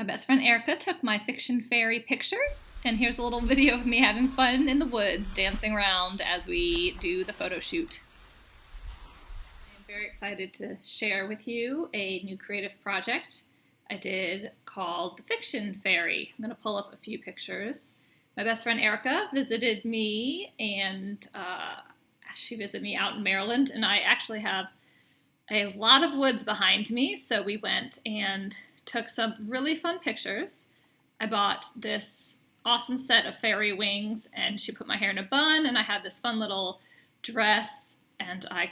best friend Erica took my fiction fairy pictures, and here's a little video of me having fun in the woods, dancing around as we do the photo shoot. I'm very excited to share with you a new creative project I did called the Fiction Fairy. I'm going to pull up a few pictures. My best friend Erica visited me, and she visited me out in Maryland, and I actually have a lot of woods behind me, so we went and took some really fun pictures. I bought this awesome set of fairy wings, and she put my hair in a bun, and I had this fun little dress, and I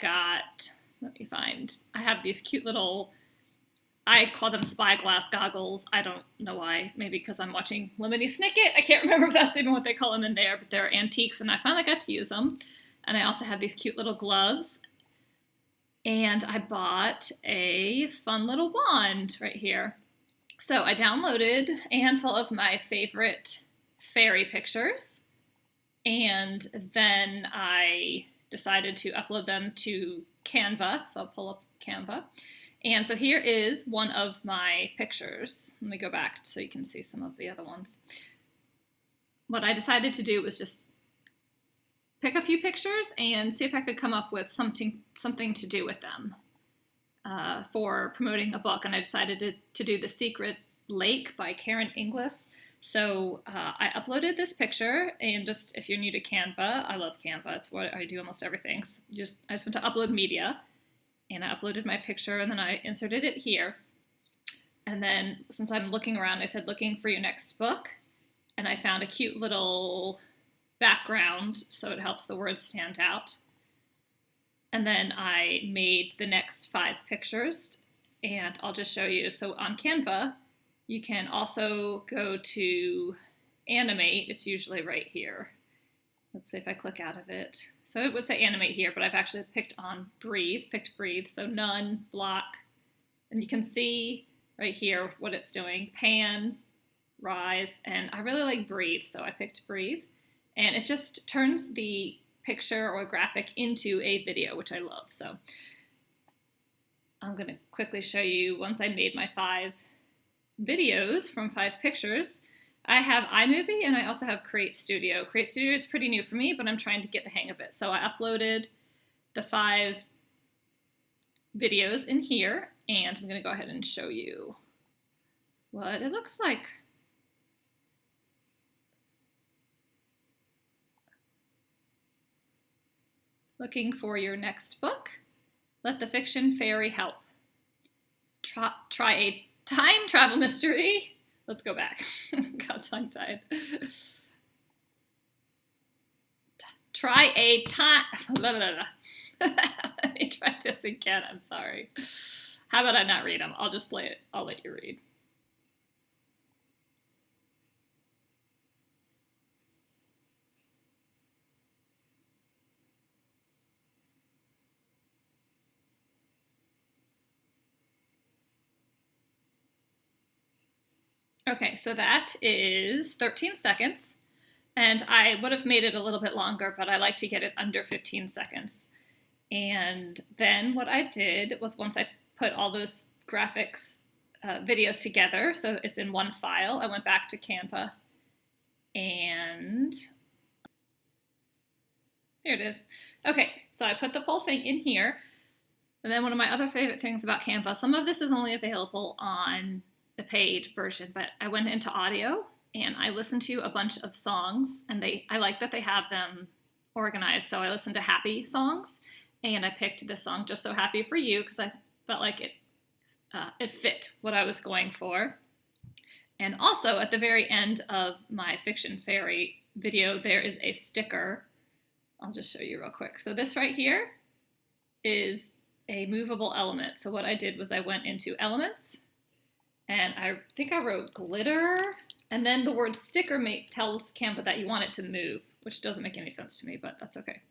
have these cute little, I call them spyglass goggles. I don't know why, maybe because I'm watching Lemony Snicket. I can't remember if that's even what they call them in there, but they're antiques, and I finally got to use them. And I also had these cute little gloves. And I bought a fun little wand right here. So I downloaded a handful of my favorite fairy pictures, and then I decided to upload them to Canva. So I'll pull up Canva. And so here is one of my pictures. Let me go back so you can see some of the other ones. What I decided to do was just pick a few pictures and see if I could come up with something to do with them for promoting a book. And I decided to do The Secret Lake by Karen Inglis. So I uploaded this picture, and just if you're new to Canva, I love Canva. It's what I do almost everything. So I just went to upload media, and I uploaded my picture, and then I inserted it here. And then since I'm looking around, I said, looking for your next book. And I found a cute little background so it helps the words stand out. And then I made the next 5 pictures, and I'll just show you. So on Canva, you can also go to animate. It's usually right here. Let's see if I click out of it. So it would say animate here, but I've actually picked breathe. So none, block. And you can see right here what it's doing. Pan, rise, and I really like breathe, so I picked breathe. And it just turns the picture or graphic into a video, which I love. So I'm going to quickly show you, once I made my 5 videos from 5 pictures, I have iMovie and I also have Create Studio. Create Studio is pretty new for me, but I'm trying to get the hang of it. So I uploaded the 5 videos in here, and I'm going to go ahead and show you what it looks like. Looking for your next book? Let the fiction fairy help. Try a time travel mystery. Let's go back. Got tongue-tied. Try a time... Let me try this again. I'm sorry. How about I not read them? I'll just play it. I'll let you read. Okay, so that is 13 seconds, and I would have made it a little bit longer, but I like to get it under 15 seconds. And then what I did was, once I put all those graphics videos together, so it's in one file, I went back to Canva, and here it is. Okay, so I put the full thing in here, and then one of my other favorite things about Canva, some of this is only available on the paid version, but I went into audio and I listened to a bunch of songs, and I like that they have them organized. So I listened to happy songs, and I picked this song, Just So Happy for You, because I felt like it fit what I was going for. And also at the very end of my Fiction Fairy video, there is a sticker. I'll just show you real quick. So this right here is a movable element. So what I did was I went into elements, and I think I wrote glitter, and then the word sticker tells Canva that you want it to move, which doesn't make any sense to me, but that's okay.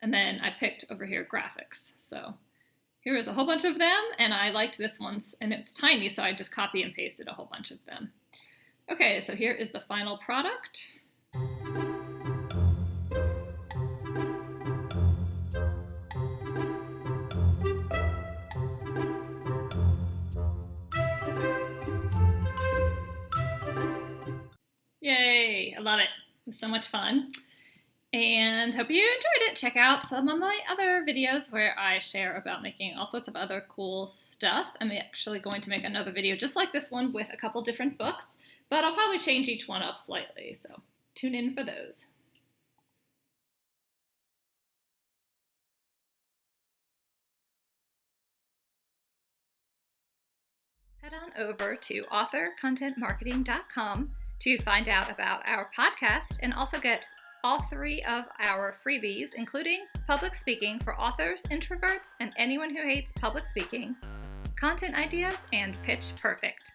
And then I picked over here graphics. So here is a whole bunch of them, and I liked this one, and it's tiny, so I just copy and pasted a whole bunch of them. Okay, so here is the final product. I love it. It was so much fun. And hope you enjoyed it. Check out some of my other videos where I share about making all sorts of other cool stuff. I'm actually going to make another video just like this one with a couple different books, but I'll probably change each one up slightly, so tune in for those. Head on over to authorcontentmarketing.com to find out about our podcast and also get all 3 of our freebies, including public speaking for authors, introverts, and anyone who hates public speaking, content ideas, and Pitch Perfect.